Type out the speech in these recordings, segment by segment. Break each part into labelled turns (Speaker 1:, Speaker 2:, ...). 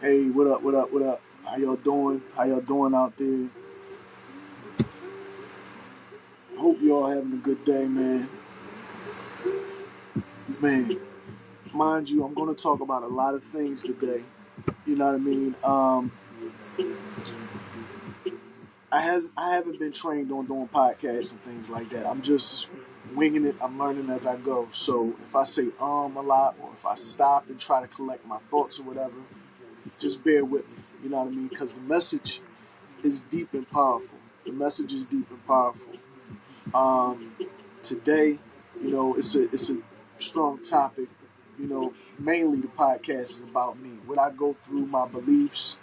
Speaker 1: Hey, what up, what up, what up? How y'all doing? How y'all doing out there? Hope y'all having a good day, man. Man, mind you, I'm going to talk about a lot of things today. You know what I mean? I haven't been trained on doing podcasts and things like that. I'm just winging it. I'm learning as I go. So if I say a lot, or if I stop and try to collect my thoughts or whatever, just bear with me. You know what I mean? Because the message is deep and powerful. The message is deep and powerful. Um, Today, it's a strong topic. Mainly the podcast is about me. What I go through, my beliefs,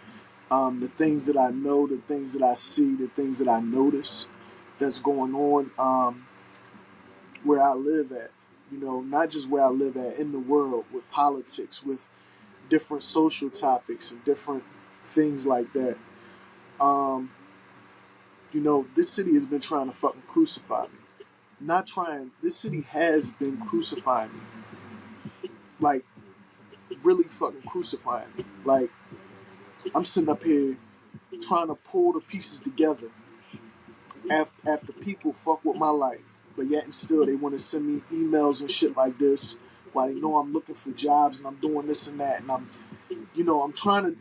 Speaker 1: the things that I know, the things that I see, the things that I notice that's going on where I live at. Not just where I live at, in the world, with politics, with different social topics and different things like that. This city has been trying to fucking crucify me. Not trying. This city has been crucifying me. Like, really fucking crucifying me. Like, I'm sitting up here trying to pull the pieces together after people fuck with my life. But yet and still, they want to send me emails and shit like this while they know I'm looking for jobs and I'm doing this and that. And I'm trying to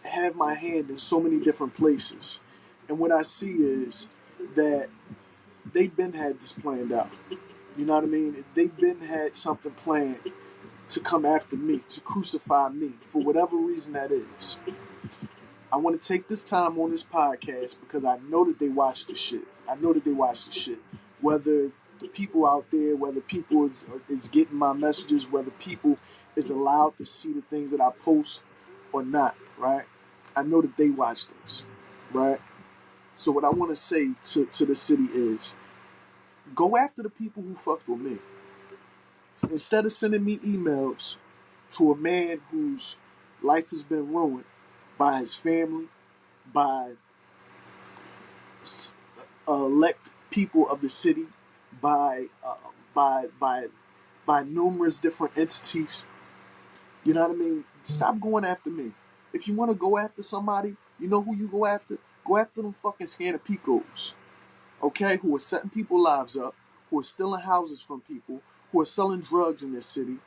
Speaker 1: have my hand in so many different places. And what I see is that they've been had this planned out. You know what I mean? They've been had something planned to come after me, to crucify me, for whatever reason that is. I want to take this time on this podcast because I know that they watch the shit. Whether the people out there, whether people is getting my messages, whether people is allowed to see the things that I post or not, right? I know that they watch this, right? So what I want to say to the city is, go after the people who fucked with me. Instead of sending me emails to a man whose life has been ruined by his family, by elect people of the city, by by by by numerous different entities. You know what I mean? Stop going after me. If you want to go after somebody, you know who you go after? Go after them fucking scanner picos, okay? Who are setting people's lives up, who are stealing houses from people, who are selling drugs in this city,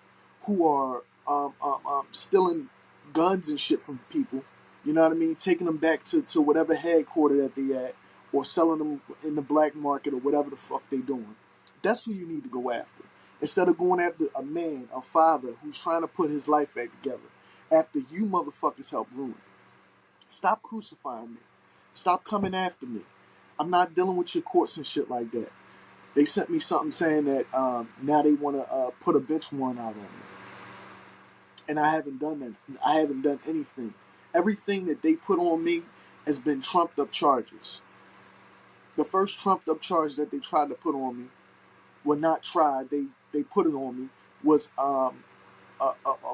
Speaker 1: who are stealing guns and shit from people. You know what I mean? Taking them back to whatever headquarters that they at, or selling them in the black market or whatever the fuck they doing. That's who you need to go after. Instead of going after a man, a father who's trying to put his life back together after you motherfuckers help ruin it. Stop crucifying me. Stop coming after me. I'm not dealing with your courts and shit like that. They sent me something saying that now they want to put a bench warrant out on me. And I haven't done that. I haven't done anything. Everything that they put on me has been trumped up charges. The first trumped up charge that they tried to put on me, well, not tried, they put it on me, was a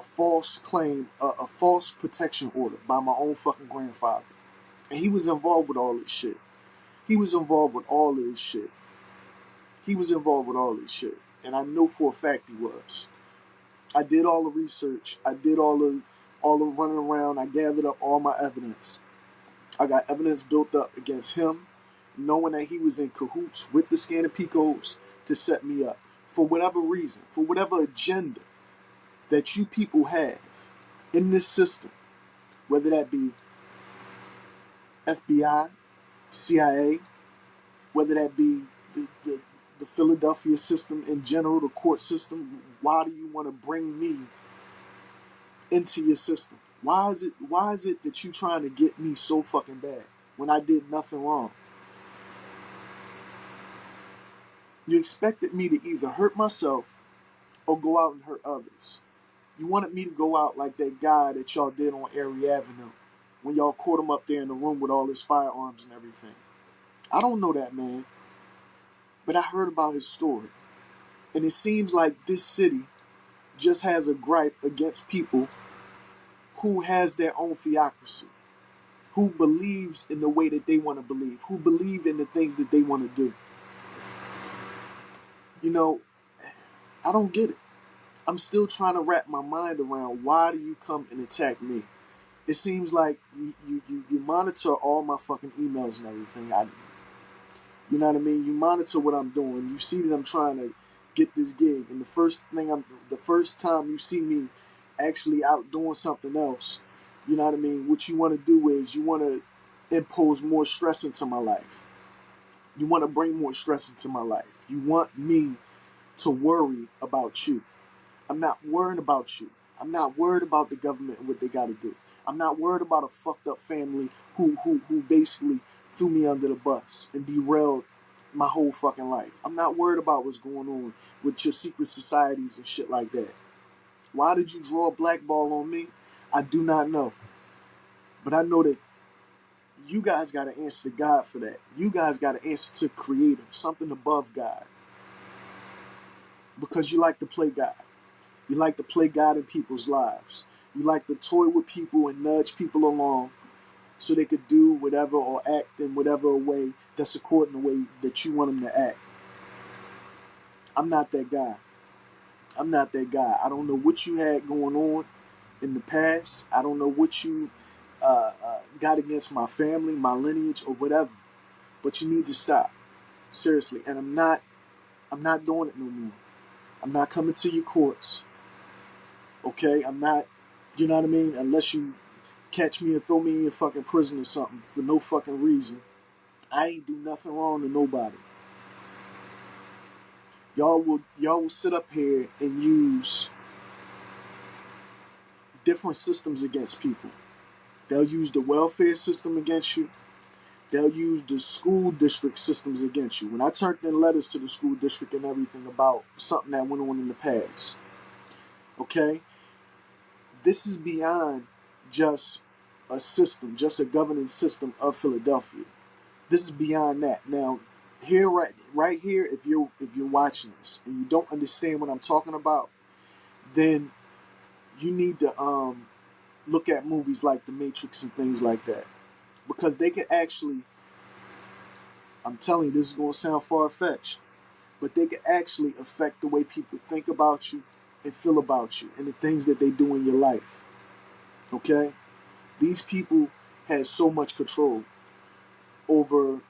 Speaker 1: false claim, a false protection order by my own fucking grandfather. And he was involved with all this shit. And I know for a fact he was. I did all the research. I did all the running around. I gathered up all my evidence. I got evidence built up against him, knowing that he was in cahoots with the Scanner Picos to set me up. For whatever reason, for whatever agenda that you people have in this system, whether that be FBI, CIA, whether that be the Philadelphia system in general, the court system, why do you want to bring me into your system? Why is it that you trying to get me so fucking bad when I did nothing wrong? You expected me to either hurt myself or go out and hurt others. You wanted me to go out like that guy that y'all did on Erie Avenue when y'all caught him up there in the room with all his firearms and everything. I don't know that man, but I heard about his story. And it seems like this city just has a gripe against people who has their own theocracy, who believes in the way that they want to believe, who believe in the things that they want to do. I don't get it. I'm still trying to wrap my mind around, why do you come and attack me? It seems like you monitor all my fucking emails and everything. You know what I mean? You monitor what I'm doing. You see that I'm trying to get this gig, and the first time you see me actually out doing something else, you know what I mean? What you want to do is you want to impose more stress into my life. You want to bring more stress into my life. You want me to worry about you. I'm not worried about you. I'm not worried about the government and what they got to do. I'm not worried about a fucked up family who basically threw me under the bus and derailed my whole fucking life. I'm not worried about what's going on with your secret societies and shit like that. Why did you draw a black ball on me? I do not know. But I know that you guys got to answer to God for that. You guys got to answer to Creator, something above God. Because you like to play God. You like to play God in people's lives. You like to toy with people and nudge people along so they could do whatever or act in whatever way that's according to the way that you want them to act. I'm not that guy. I'm not that guy. I don't know what you had going on in the past. I don't know what you got against my family, my lineage, or whatever. But you need to stop. Seriously. And I'm not doing it no more. I'm not coming to your courts. Okay? I'm not, you know what I mean? Unless you catch me and throw me in your fucking prison or something for no fucking reason. I ain't do nothing wrong to nobody. Y'all will sit up here and use different systems against people. They'll use the welfare system against you. They'll use the school district systems against you. When I turned in letters to the school district and everything about something that went on in the past, okay, this is beyond just a system, just a governing system of Philadelphia. This is beyond that. Now, here, right here, if you're watching this and you don't understand what I'm talking about, then you need to look at movies like The Matrix and things like that, because they can actually, I'm telling you, this is going to sound far-fetched, but they can actually affect the way people think about you and feel about you and the things that they do in your life. Okay? These people have so much control over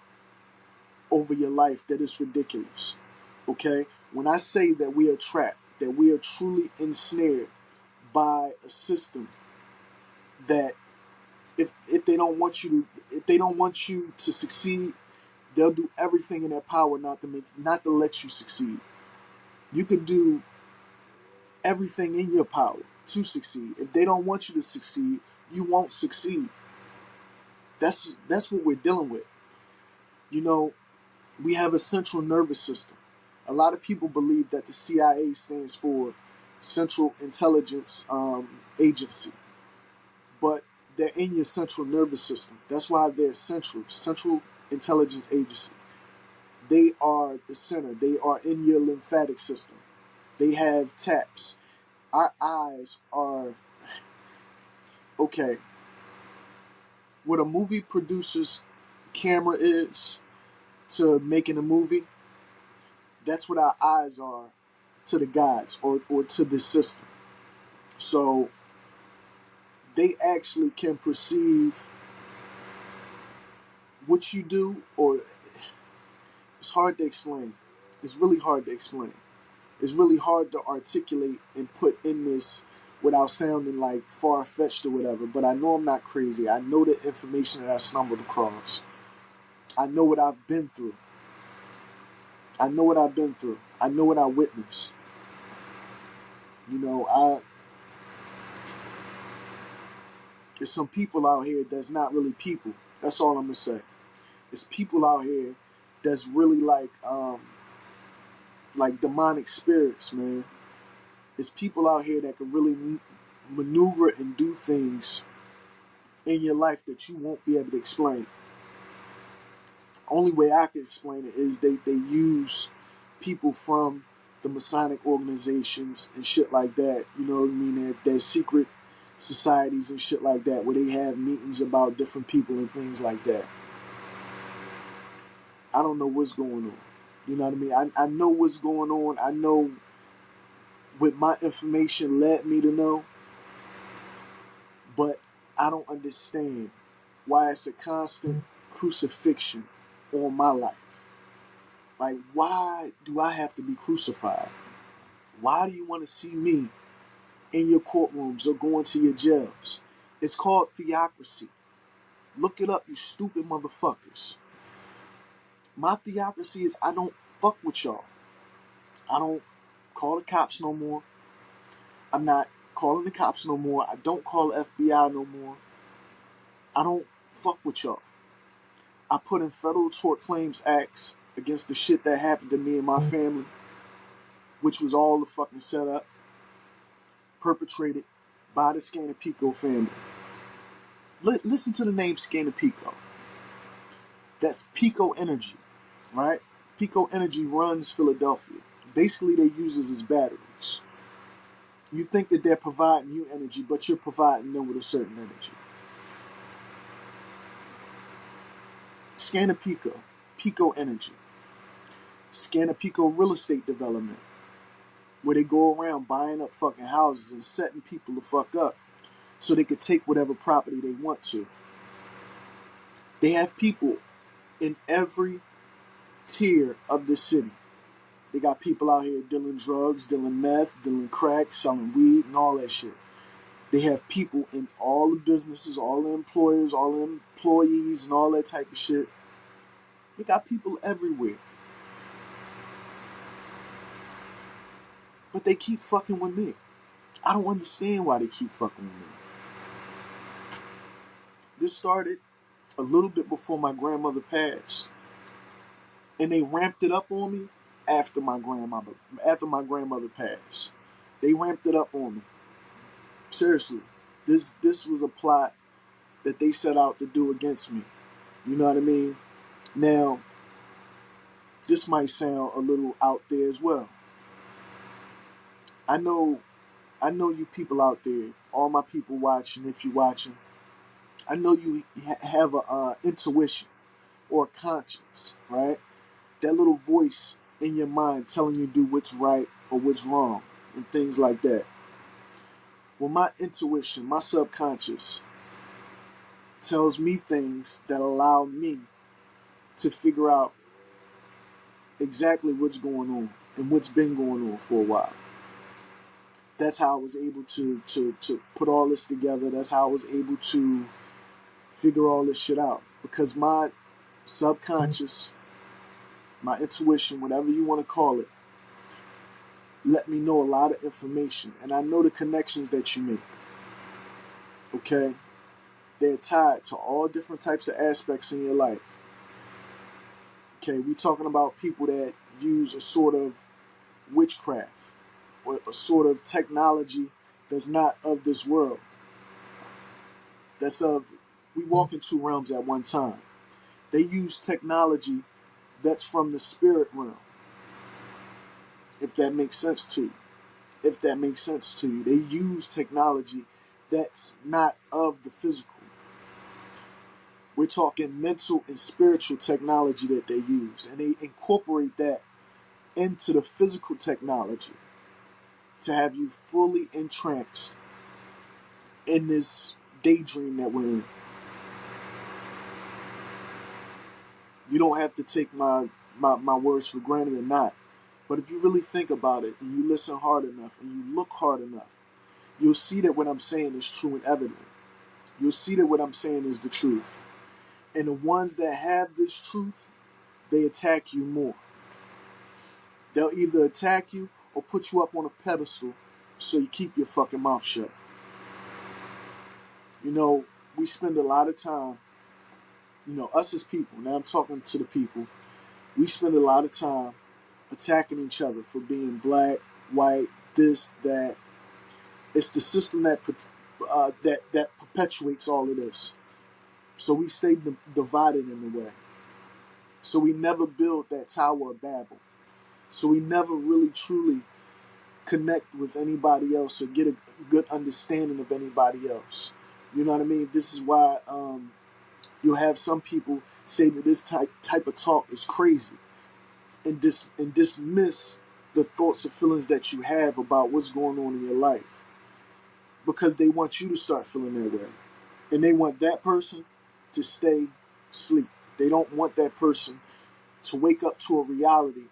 Speaker 1: your life that it's ridiculous. Okay? When I say that we are trapped, that we are truly ensnared by a system that if they don't want you to succeed, they'll do everything in their power not to let you succeed. You can do everything in your power to succeed. If they don't want you to succeed, you won't succeed. That's what we're dealing with. You know, we have a central nervous system. A lot of people believe that the CIA stands for Central Intelligence Agency, but they're in your central nervous system. That's why they're Central Intelligence Agency. They are the center. They are in your lymphatic system. They have taps. Our eyes are, okay, what a movie producer's camera is to making a movie, that's what our eyes are to the gods or to the system. So they actually can perceive what you do, or it's hard to explain. It's really hard to explain. It's really hard to articulate and put in this without sounding like far-fetched or whatever. But I know I'm not crazy. I know the information that I stumbled across. I know what I've been through. I know what I've been through. I know what I witnessed. You know, there's some people out here that's not really people. That's all I'm gonna say. It's people out here that's really like demonic spirits, man. It's people out here that can really maneuver and do things in your life that you won't be able to explain. Only way I can explain it is they use people from the Masonic organizations and shit like that. You know what I mean? There's secret societies and shit like that where they have meetings about different people and things like that. I don't know what's going on. You know what I mean? I know what's going on. I know what my information led me to know. But I don't understand why it's a constant crucifixion on my life. Like, why do I have to be crucified? Why do you want to see me in your courtrooms or going to your jails? It's called theocracy. Look it up, you stupid motherfuckers. My theocracy is I don't fuck with y'all. I don't call the cops no more. I'm not calling the cops no more. I don't call the FBI no more. I don't fuck with y'all. I put in federal tort claims acts against the shit that happened to me and my family, which was all the fucking setup, perpetrated by the Scanapico family. Listen to the name Scanapico. That's Pico Energy, right? Pico Energy runs Philadelphia. Basically, they use us as batteries. You think that they're providing you energy, but you're providing them with a certain energy. Scanapico, Pico Energy. Scanapico Real Estate Development, where they go around buying up fucking houses and setting people the fuck up so they could take whatever property they want to. They have people in every tier of the city. They got people out here dealing drugs, dealing meth, dealing crack, selling weed, and all that shit. They have people in all the businesses, all the employers, all the employees, and all that type of shit. They got people everywhere. But they keep fucking with me. I don't understand why they keep fucking with me. This started a little bit before my grandmother passed. And they ramped it up on me after my grandmother passed. They ramped it up on me. Seriously. This was a plot that they set out to do against me. You know what I mean? Now, this might sound a little out there as well. I know you people out there, all my people watching, if you're watching, I know you have a intuition or a conscience, right? That little voice in your mind telling you to do what's right or what's wrong and things like that. Well, my intuition, my subconscious, tells me things that allow me to figure out exactly what's going on and what's been going on for a while. That's how I was able to put all this together. That's how I was able to figure all this shit out. Because my subconscious, my intuition, whatever you want to call it, let me know a lot of information. And I know the connections that you make. Okay? They're tied to all different types of aspects in your life. Okay, we're talking about people that use a sort of witchcraft or a sort of technology that's not of this world. We walk in two realms at one time. They use technology that's from the spirit realm. If that makes sense to you. They use technology that's not of the physical. We're talking mental and spiritual technology that they use. And they incorporate that into the physical technology to have you fully entranced in this daydream that we're in. You don't have to take my words for granted or not. But if you really think about it and you listen hard enough and you look hard enough, you'll see that what I'm saying is true and evident. You'll see that what I'm saying is the truth. And the ones that have this truth, they attack you more. They'll either attack you or put you up on a pedestal so you keep your fucking mouth shut. You know, we spend a lot of time, us as people, now I'm talking to the people, we spend a lot of time attacking each other for being black, white, this, that. It's the system that perpetuates all of this. So we stay divided in a way. So we never build that Tower of Babel. So we never really truly connect with anybody else or get a good understanding of anybody else. You know what I mean? This is why you'll have some people say that this type of talk is crazy and dismiss the thoughts and feelings that you have about what's going on in your life because they want you to start feeling that way. And they want that person to stay asleep. They don't want that person to wake up to a reality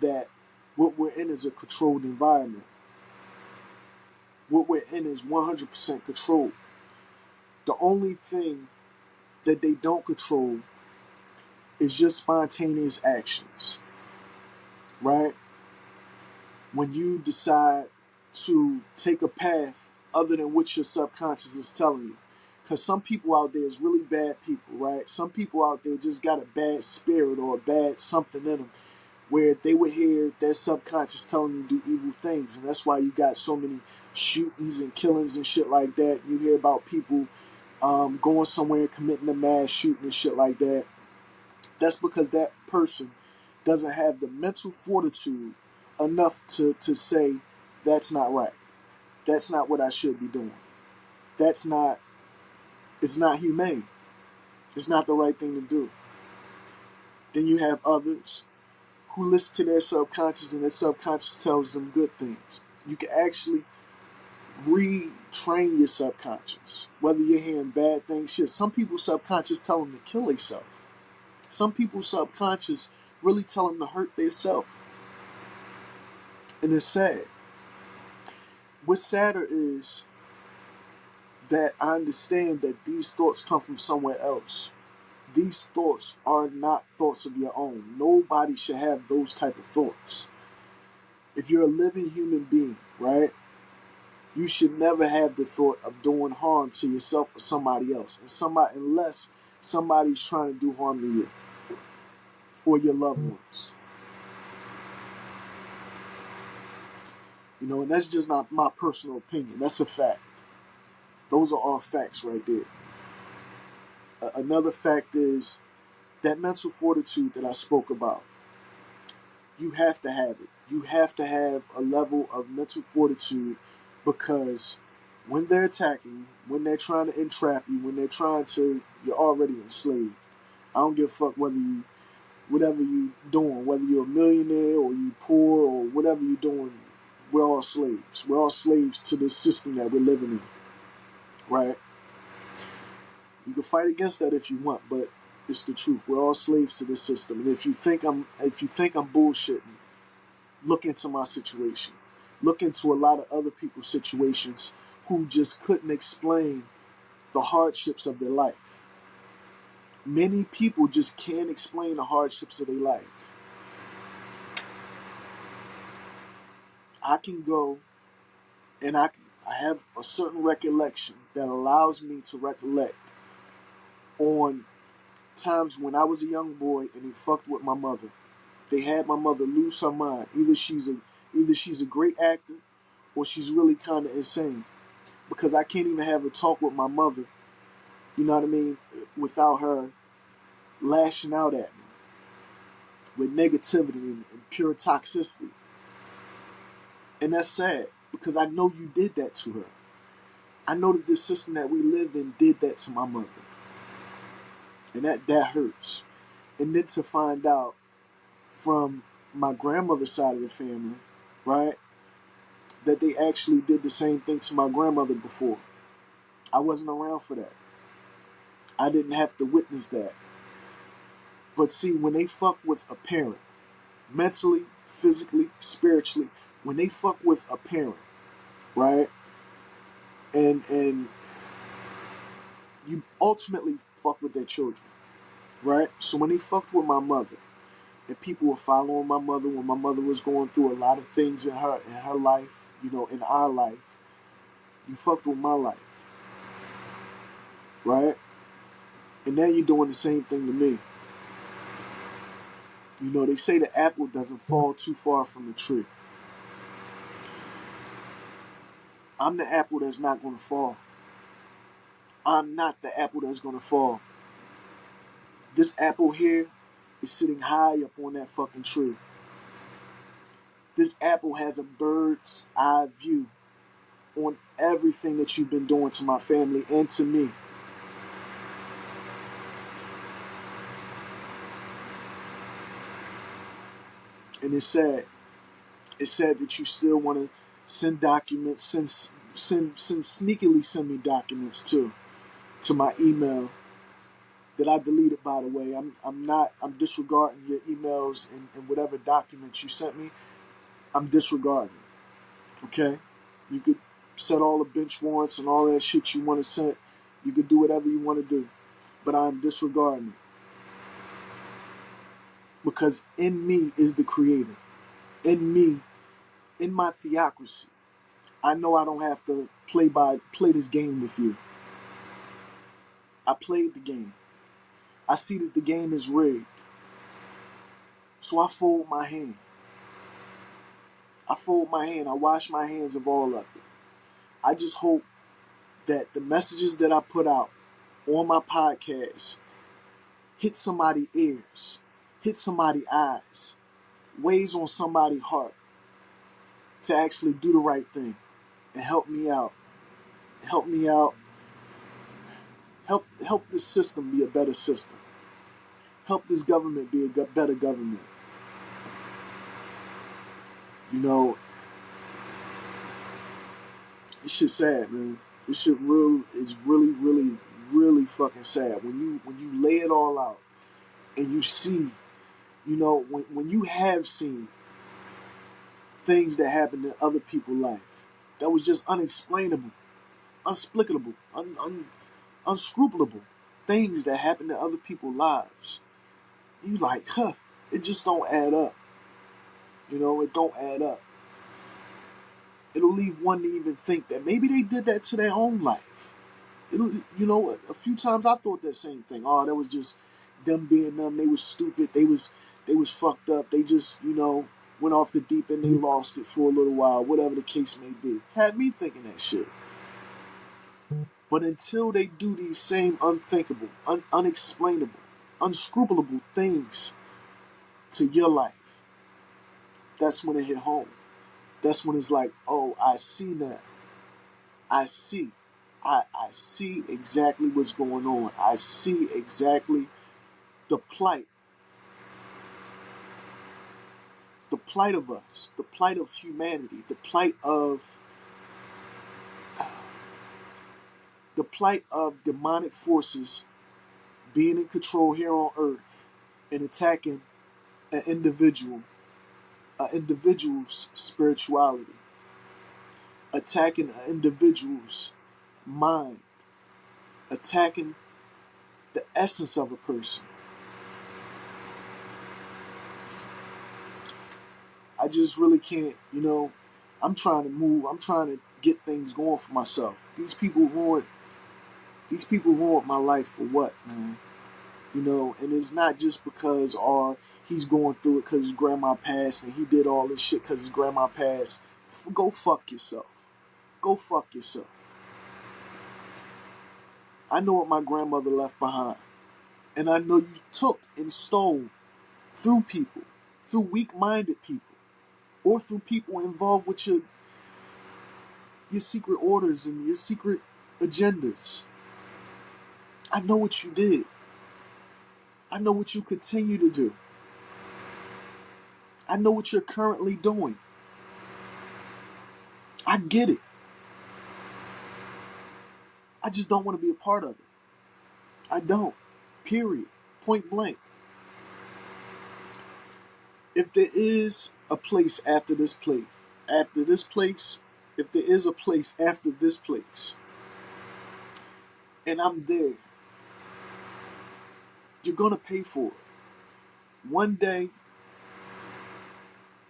Speaker 1: that what we're in is a controlled environment. What we're in is 100% controlled. The only thing that they don't control is just spontaneous actions, right? When you decide to take a path other than what your subconscious is telling you. Because some people out there is really bad people, right? Some people out there just got a bad spirit or a bad something in them where they would hear their subconscious telling them to do evil things. And that's why you got so many shootings and killings and shit like that. You hear about people going somewhere and committing a mass shooting and shit like that. That's because that person doesn't have the mental fortitude enough to say, that's not right. That's not what I should be doing. It's not humane. It's not the right thing to do. Then you have others who listen to their subconscious and their subconscious tells them good things. You can actually retrain your subconscious. Whether you're hearing bad things, shit. Some people's subconscious tell them to kill themselves. Some people's subconscious really tell them to hurt themselves. And it's sad. What's sadder is that I understand that these thoughts come from somewhere else. These thoughts are not thoughts of your own. Nobody should have those type of thoughts. If you're a living human being, right, you should never have the thought of doing harm to yourself or somebody else, unless somebody's trying to do harm to you or your loved ones. You know, and that's just not my personal opinion. That's a fact. Those are all facts right there. Another fact is that mental fortitude that I spoke about. You have to have it. You have to have a level of mental fortitude because when they're attacking you, when they're trying to entrap you, you're already enslaved. I don't give a fuck whatever you doing, whether you're a millionaire or you poor or whatever you're doing, we're all slaves. We're all slaves to the system that we're living in, right? You can fight against that if you want, but it's the truth. We're all slaves to this system. And if you think I'm bullshitting, look into my situation. Look into a lot of other people's situations who just couldn't explain the hardships of their life. Many people just can't explain the hardships of their life. I can go and I have a certain recollection that allows me to recollect on times when I was a young boy and they fucked with my mother. They had my mother lose her mind. Either she's a great actor or she's really kind of insane. Because I can't even have a talk with my mother, you know what I mean, without her lashing out at me with negativity and pure toxicity. And that's sad because I know you did that to her. I know that the system that we live in did that to my mother. And that hurts. And then to find out from my grandmother's side of the family, right, that they actually did the same thing to my grandmother before. I wasn't around for that. I didn't have to witness that. But see, when they fuck with a parent, mentally, physically, spiritually, when they fuck with a parent, right, and you ultimately fuck with their children, right? So when they fucked with my mother, and people were following my mother when my mother was going through a lot of things in her life, you know, in our life, you fucked with my life, right? And now you're doing the same thing to me. You know, they say the apple doesn't fall too far from the tree. I'm the apple that's not going to fall. I'm not the apple that's going to fall. This apple here is sitting high up on that fucking tree. This apple has a bird's eye view on everything that you've been doing to my family and to me. And it's sad. It's sad that you still want to send documents, sneakily send me documents too, to my email that I deleted, by the way. I'm disregarding your emails and whatever documents you sent me. I'm disregarding it. Okay? You could set all the bench warrants and all that shit you want to set. You could do whatever you want to do. But I'm disregarding it. Because in me is the creator. In me, in my theocracy, I know I don't have to play this game with you. I played the game. I see that the game is rigged. So I fold my hand. I fold my hand. I wash my hands of all of it. I just hope that the messages that I put out on my podcast hit somebody's ears, hit somebody's eyes, weighs on somebody's heart to actually do the right thing and help me out. Help me out. Help this system be a better system. Help this government be a better government. You know, this shit sad, man. This shit is really fucking sad. When you lay it all out and you see, you know, when you have seen things that happen in other people's life that was just unexplainable, unspeakable, unscrupulable things that happen in other people's lives, you like, it just don't add up. You know, it don't add up. It'll leave one to even think that maybe they did that to their own life. You know, a few times I thought that same thing. Oh, that was just them being them. They was stupid. They was fucked up. They just, you know, went off the deep end. They lost it for a little while. Whatever the case may be. Had me thinking that shit. But until they do these same unthinkable, unexplainable, unscrupulable things to your life, that's when it hit home. That's when it's like, oh, I see now. I see. I see exactly what's going on. I see exactly the plight. The plight of us. The plight of humanity. The plight of demonic forces being in control here on earth and attacking an individual's spirituality, attacking an individual's mind, attacking the essence of a person. I just really can't, you know, I'm trying to move, I'm trying to get things going for myself. These people ruined my life for what, man? You know, and it's not just because he's going through it because his grandma passed and he did all this shit because his grandma passed. Go fuck yourself. Go fuck yourself. I know what my grandmother left behind. And I know you took and stole through people, through weak-minded people, or through people involved with your secret orders and your secret agendas. I know what you did. I know what you continue to do. I know what you're currently doing. I get it. I just don't want to be a part of it. I don't. Period. Point blank. If there is a place after this place, if there is a place after this place, and I'm there, you're gonna pay for it. One day,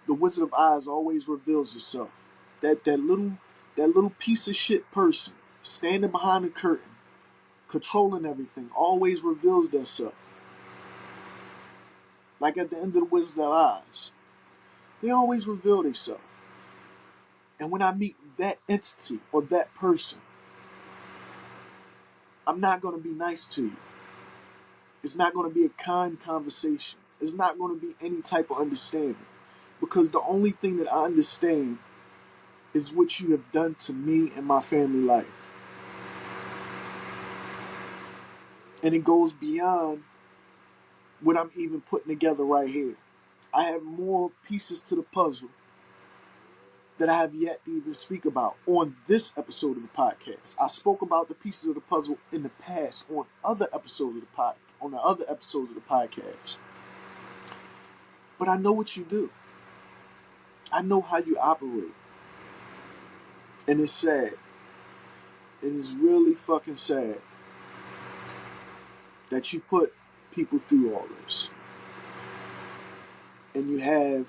Speaker 1: the Wizard of Oz always reveals itself. That little piece of shit person standing behind the curtain, controlling everything, always reveals themselves. Like at the end of the Wizard of Oz, they always reveal themselves. And when I meet that entity or that person, I'm not going to be nice to you. It's not going to be a kind conversation. It's not going to be any type of understanding. Because the only thing that I understand is what you have done to me and my family life. And it goes beyond what I'm even putting together right here. I have more pieces to the puzzle that I have yet to even speak about on this episode of the podcast. I spoke about the pieces of the puzzle in the past on other episodes of the other episodes of the podcast. But I know what you do. I know how you operate. And it's sad. And it's really fucking sad that you put people through all this. And you have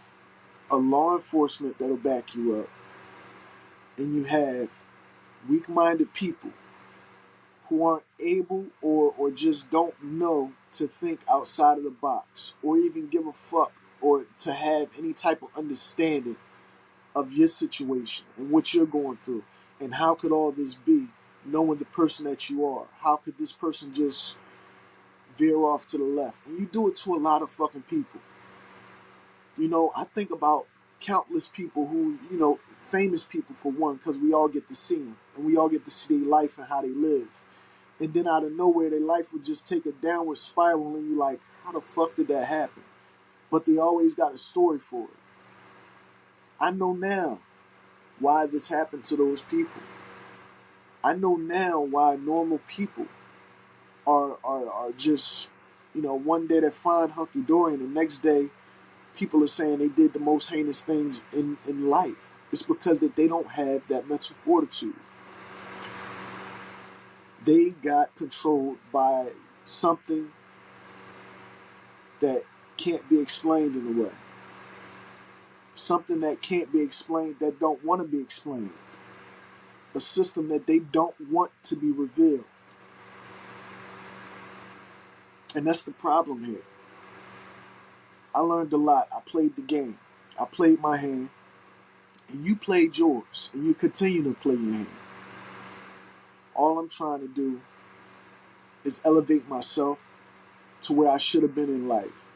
Speaker 1: a law enforcement that'll back you up. And you have weak-minded people who aren't able or just don't know to think outside of the box or even give a fuck or to have any type of understanding of your situation and what you're going through. And how could all this be, knowing the person that you are? How could this person just veer off to the left? And you do it to a lot of fucking people. You know, I think about countless people who, you know, famous people for one, because we all get to see them. And we all get to see their life and how they live. And then out of nowhere, their life would just take a downward spiral and you're like, how the fuck did that happen? But they always got a story for it. I know now why this happened to those people. I know now why normal people are just, you know, one day they're fine, hunky-dory, and the next day people are saying they did the most heinous things in life. It's because that they don't have that mental fortitude. They got controlled by something that can't be explained in a way. Something that can't be explained, that don't want to be explained. A system that they don't want to be revealed. And that's the problem here. I learned a lot. I played the game. I played my hand. And you played yours. And you continue to play your hand. All I'm trying to do is elevate myself to where I should have been in life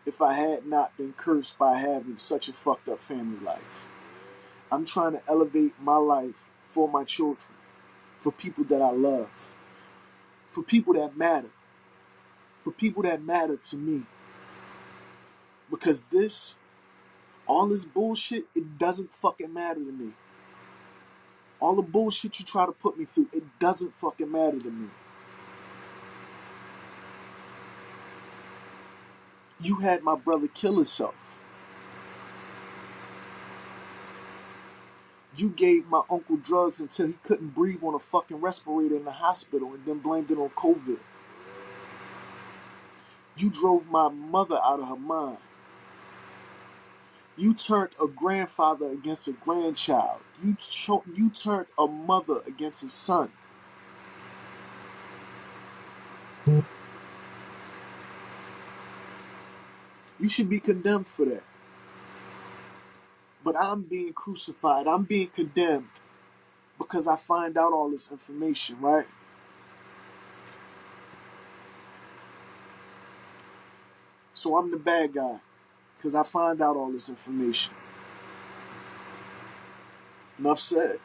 Speaker 1: if I had not been cursed by having such a fucked up family life. I'm trying to elevate my life for my children, for people that I love, for people that matter, for people that matter to me. Because all this bullshit, it doesn't fucking matter to me. All the bullshit you try to put me through, it doesn't fucking matter to me. You had my brother kill himself. You gave my uncle drugs until he couldn't breathe on a fucking respirator in the hospital and then blamed it on COVID. You drove my mother out of her mind. You turned a grandfather against a grandchild. You turned a mother against a son. You should be condemned for that. But I'm being crucified. I'm being condemned because I find out all this information, right? So I'm the bad guy because I find out all this information. Enough said.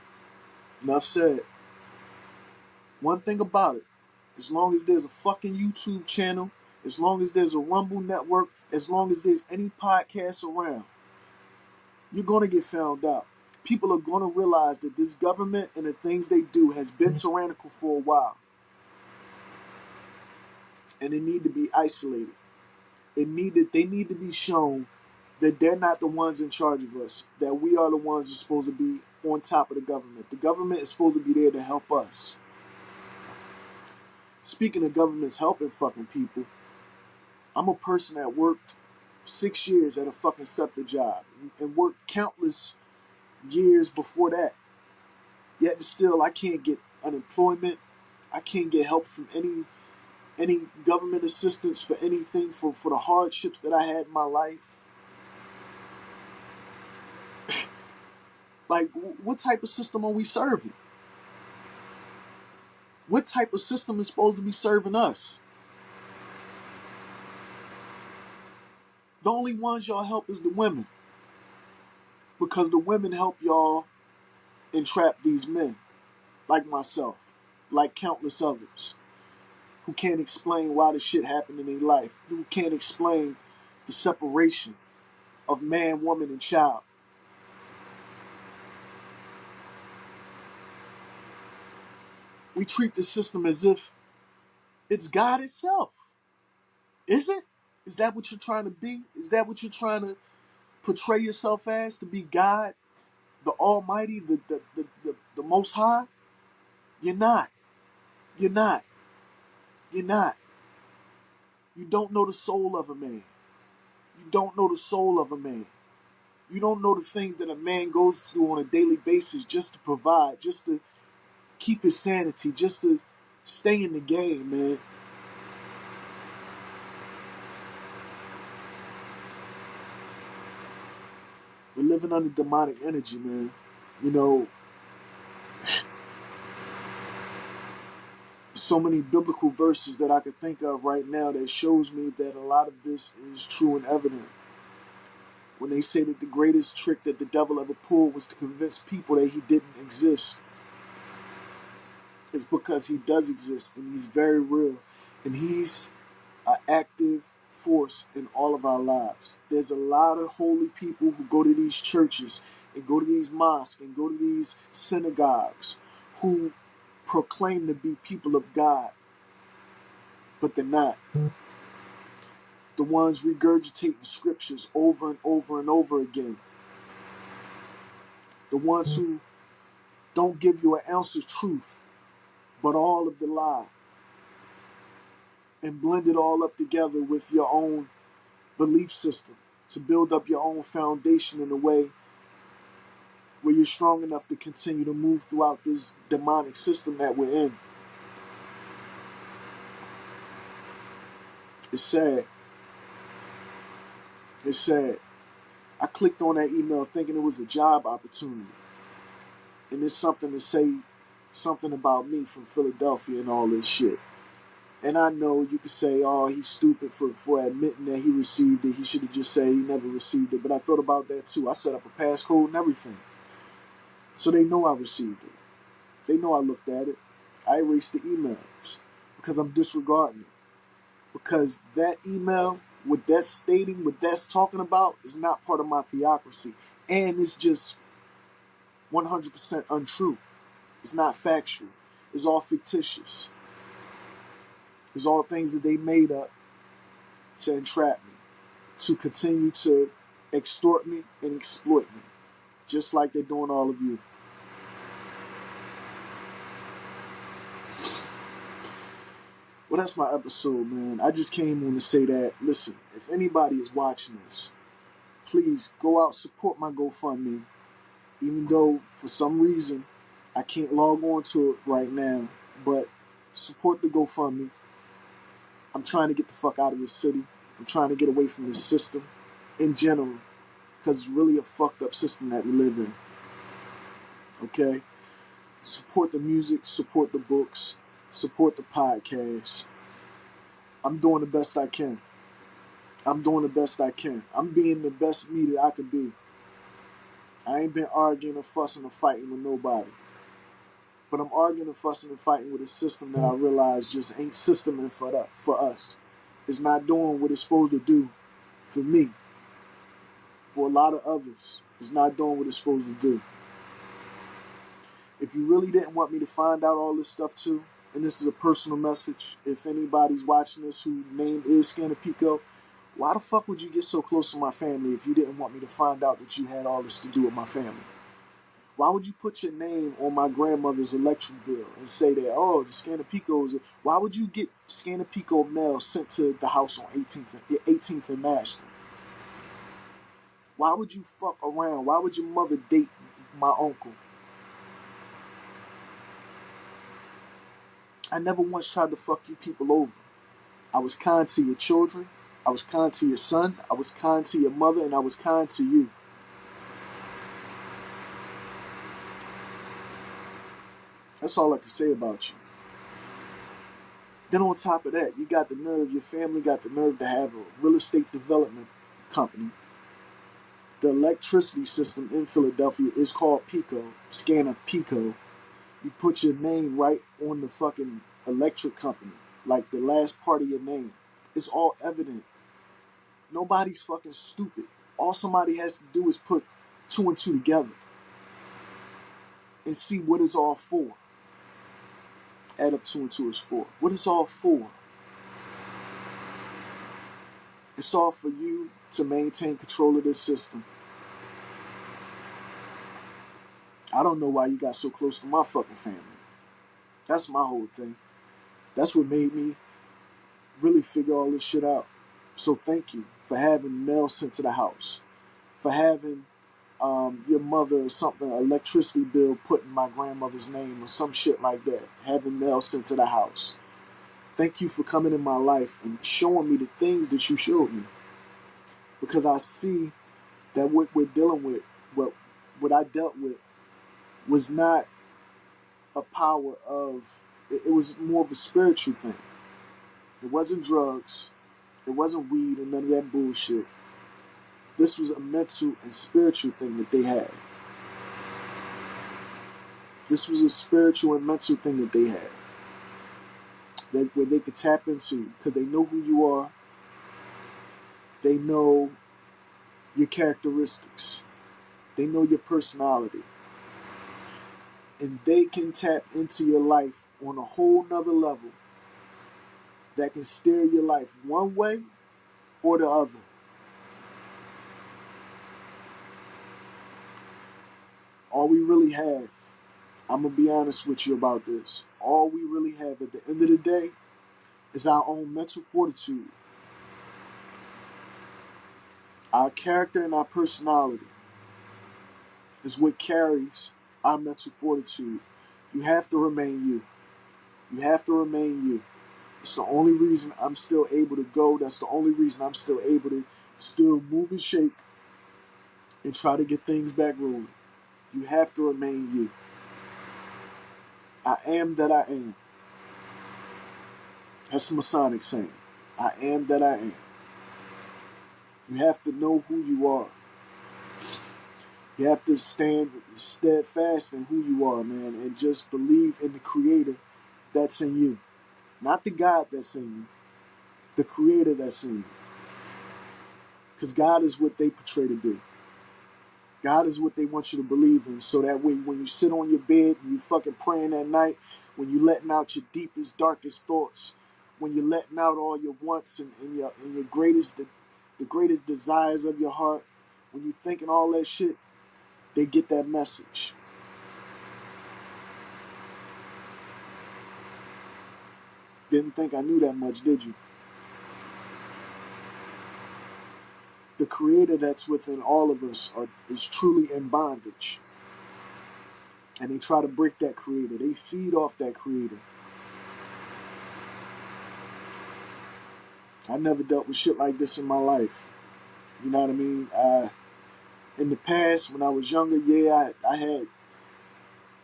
Speaker 1: Enough said. One thing about it, as long as there's a fucking YouTube channel, as long as there's a Rumble network, as long as there's any podcast around, you're going to get found out. People are going to realize that this government and the things they do has been tyrannical for a while. And they need to be isolated. They need to be shown that they're not the ones in charge of us, that we are the ones who are supposed to be on top of the government. The government is supposed to be there to help us. Speaking of governments helping fucking people, I'm a person that worked 6 years at a fucking SEPTA job and worked countless years before that. Yet still, I can't get unemployment. I can't get help from any government assistance for anything, for the hardships that I had in my life. Like, what type of system are we serving? What type of system is supposed to be serving us? The only ones y'all help is the women. Because the women help y'all entrap these men, like myself, like countless others, who can't explain why this shit happened in their life, who can't explain the separation of man, woman, and child. We treat the system as if it's God itself. Is it? Is that what you're trying to be? Is that what you're trying to portray yourself as? To be God, the Almighty, the Most High? You're not. You're not. You're not. You don't know the soul of a man. You don't know the soul of a man. You don't know the things that a man goes through on a daily basis just to provide, just to keep his sanity, just to stay in the game, man. We're living under demonic energy, man. You know, so many biblical verses that I could think of right now that shows me that a lot of this is true and evident. When they say that the greatest trick that the devil ever pulled was to convince people that he didn't exist, it's because he does exist and he's very real. And he's an active force in all of our lives. There's a lot of holy people who go to these churches and go to these mosques and go to these synagogues who proclaim to be people of God, but they're not. The ones regurgitating scriptures over and over and over again. The ones who don't give you an ounce of truth, but all of the lie. And blend it all up together with your own belief system to build up your own foundation in a way where you're strong enough to continue to move throughout this demonic system that we're in. It's sad. It's sad. I clicked on that email thinking it was a job opportunity. And it's something to say something about me from Philadelphia and all this shit. And I know you could say, oh, he's stupid for admitting that he received it. He should have just said he never received it. But I thought about that too. I set up a passcode and everything. So they know I received it. They know I looked at it. I erased the emails because I'm disregarding it. Because that email, what that's stating, what that's talking about, is not part of my theocracy. And it's just 100% untrue. It's not factual. It's all fictitious. It's all things that they made up to entrap me, to continue to extort me and exploit me, just like they're doing all of you. Well, that's my episode, man. I just came on to say that, listen, if anybody is watching this, please go out, support my GoFundMe, even though for some reason I can't log on to it right now, but support the GoFundMe. I'm trying to get the fuck out of this city. I'm trying to get away from this system in general, because it's really a fucked up system that we live in. Okay? Support the music, support the books, support the podcast. I'm doing the best I can. I'm doing the best I can. I'm being the best me that I can be. I ain't been arguing or fussing or fighting with nobody. But I'm arguing and fussing and fighting with a system that I realize just ain't systeming for us. It's not doing what it's supposed to do for me. For a lot of others, it's not doing what it's supposed to do. If you really didn't want me to find out all this stuff too, and this is a personal message, if anybody's watching this whose name is Scanapico, why the fuck would you get so close to my family if you didn't want me to find out that you had all this to do with my family? Why would you put your name on my grandmother's electric bill and say that, oh, the Scanapicos? Why would you get Scanapico mail sent to the house on 18th and Master? Why would you fuck around? Why would your mother date my uncle? I never once tried to fuck you people over. I was kind to your children. I was kind to your son. I was kind to your mother. And I was kind to you. That's all I can say about you. Then on top of that, you got the nerve, your family got the nerve to have a real estate development company. The electricity system in Philadelphia is called Pico, Scanapico. You put your name right on the fucking electric company, like the last part of your name. It's all evident. Nobody's fucking stupid. All somebody has to do is put 2 and 2 together and see what it's all for. Add up 2 and 2 is 4. What is all for? It's all for you to maintain control of this system. I don't know why you got so close to my fucking family. That's my whole thing. That's what made me really figure all this shit out. So thank you for having mail sent to the house. For having your mother or something, electricity bill put in my grandmother's name or some shit like that. Having mail sent to the house. Thank you for coming in my life and showing me the things that you showed me. Because I see that what we're dealing with, what I dealt with, was not a power of, it was more of a spiritual thing. It wasn't drugs. It wasn't weed and none of that bullshit. This was a mental and spiritual thing that they have. This was a spiritual and mental thing that they have. That where they could tap into, because they know who you are. They know your characteristics. They know your personality. And they can tap into your life on a whole nother level that can steer your life one way or the other. All we really have, I'm going to be honest with you about this, all we really have at the end of the day is our own mental fortitude. Our character and our personality is what carries our mental fortitude. You have to remain you. You have to remain you. It's the only reason I'm still able to go. That's the only reason I'm still able to still move and shake and try to get things back rolling. You have to remain you. I am that I am. That's a Masonic saying. I am that I am. You have to know who you are. You have to stand steadfast in who you are, man, and just believe in the Creator that's in you. Not the God that's in you. The Creator that's in you. Because God is what they portray to be. God is what they want you to believe in. So that way, when you sit on your bed and you fucking praying at night, when you letting out your deepest, darkest thoughts, when you're letting out all your wants and your greatest, the greatest desires of your heart, when you're thinking all that shit, they get that message. Didn't think I knew that much, did you? The Creator that's within all of us is truly in bondage. And they try to break that Creator. They feed off that Creator. I never dealt with shit like this in my life. You know what I mean? In the past, when I was younger, I had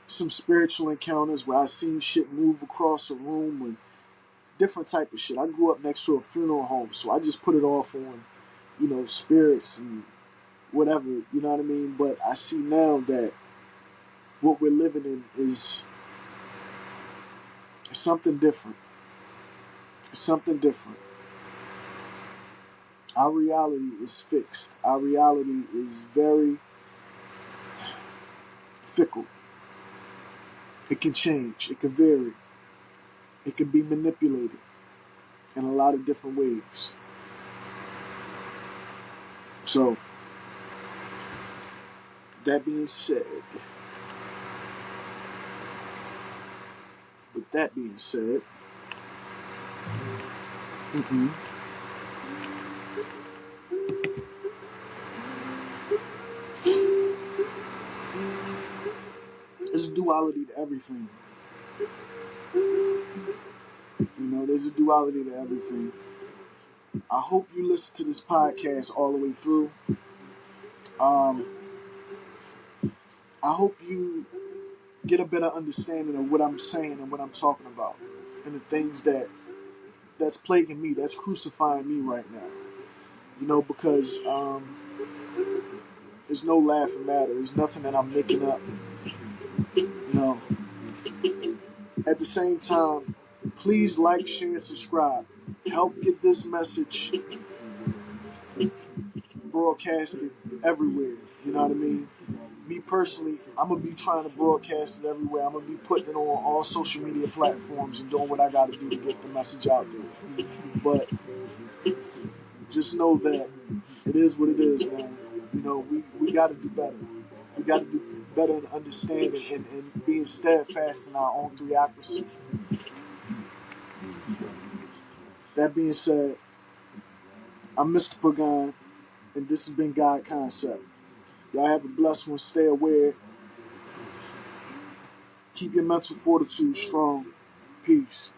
Speaker 1: some spiritual encounters where I seen shit move across a room and different type of shit. I grew up next to a funeral home, so I just put it off on, spirits and whatever, you know what I mean? But I see now that what we're living in is something different. It's something different. Our reality is fixed. Our reality is very fickle. It can change. It can vary. It can be manipulated in a lot of different ways. So, that being said, with that being said, there's a duality to everything. There's a duality to everything. I hope you listen to this podcast all the way through. I hope you get a better understanding of what I'm saying and what I'm talking about and the things that's plaguing me, that's crucifying me right now. Because there's no laughing matter. There's nothing that I'm making up. At the same time, please like, share, and subscribe. Help get this message broadcasted everywhere. You know what I mean? me personally, I'm going to be trying to broadcast it everywhere. I'm going to be putting it on all social media platforms and doing what I got to do to get the message out there. But just know that it is what it is, man. You know, we got to do better. We got to do better in understanding and being steadfast in our own theocracy. That being said, I'm Mr. Pagan, and this has been God Concept. Y'all have a blessed one. Stay aware. Keep your mental fortitude strong. Peace.